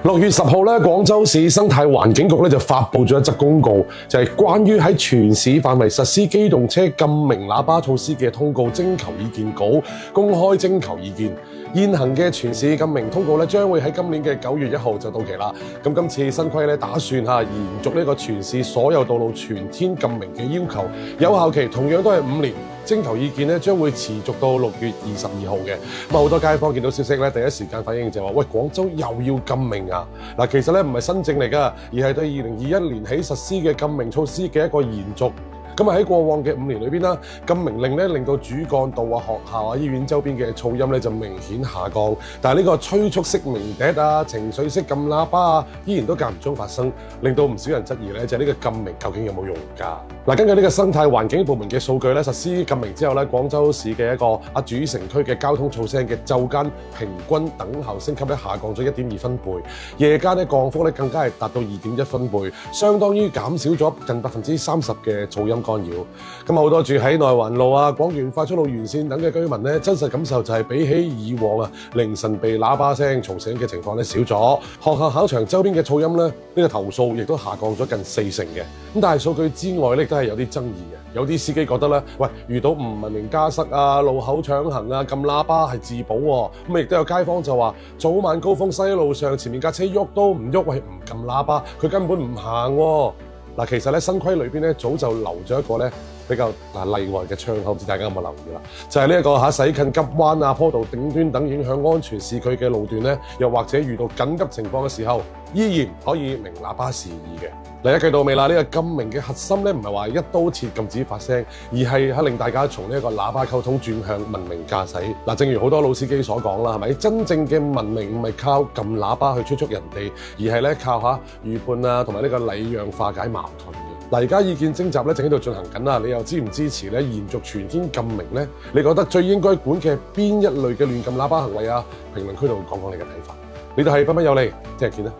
6月10號咧，廣州市生態環境局咧就發布咗一則公告，就係關於喺全市範圍實施機動車禁鳴喇叭措施嘅通告徵求意見稿，公開徵求意見。現行嘅全市禁鳴通告咧，將會喺今年嘅9月1號就到期啦。咁今次新規咧，打算延續呢個全市所有道路全天禁鳴嘅要求，有效期同樣都係5年。徵求意見咧將會持續到6月22號嘅。咁好多街坊見到消息咧，第一時間反應就係話：喂，廣州又要禁鳴啊！嗱，其實咧唔係新政嚟㗎，而係對2021年起實施嘅禁鳴措施嘅一個延續。咁喺過往嘅5年裏邊啦，禁鳴令咧令到主幹道啊、學校啊、醫院周邊嘅噪音咧就明顯下降，但係呢個催促式鳴笛啊、情緒式撳喇叭啊，依然都間唔中發生，令到唔少人質疑咧就係呢個禁鳴究竟有冇用㗎？嗱，根據呢個生態環境部門嘅數據咧，實施禁鳴之後咧，廣州市嘅一個主城區嘅交通噪聲嘅晝間平均等效升級咧下降咗1.2分貝，夜間咧降幅咧更加係達到2.1分貝，相當於減少咗近30%嘅噪音干擾。咁好多住喺內環路啊、廣園快速路沿線等嘅居民咧，真實感受就係比起以往凌晨被喇叭聲嘈醒嘅情況咧少咗。學校考場周邊嘅噪音咧，呢個投訴亦都下降咗近40%嘅。咁但係數據之外咧，都係有啲爭議嘅。有啲司機覺得咧，喂，遇到唔文明加塞啊、路口搶行啊、撳喇叭係自保喎。咁亦都有街坊就話，早晚高峰西路上前面架車喐都唔喐，喂，唔撳喇叭，佢根本唔行喎。嗱，其實咧新規裏邊咧早就留咗一個咧比較例外嘅窗口，唔知大家有冇留意啦？就係呢一個駛近急彎啊、坡道頂端等影響安全市區嘅路段咧，又或者遇到緊急情況嘅時候，依然可以鳴喇叭示意嘅。一句到尾啦，呢個禁鳴嘅核心咧唔係話一刀切禁止發聲，而係令大家從呢一個喇叭溝通轉向文明駕駛。嗱，正如好多老司機所講啦，係咪？真正嘅文明唔係靠撳喇叭去催促人哋，而係咧靠預判啊同埋呢個禮讓化解矛盾嘅。嗱，而家意見徵集咧正喺度進行緊啦，你又支唔支持咧延續全天禁鳴咧？你覺得最應該管嘅邊一類嘅亂撳喇叭行為啊？評論區度講講你嘅睇法。呢度係彬彬有禮，聽日見啦。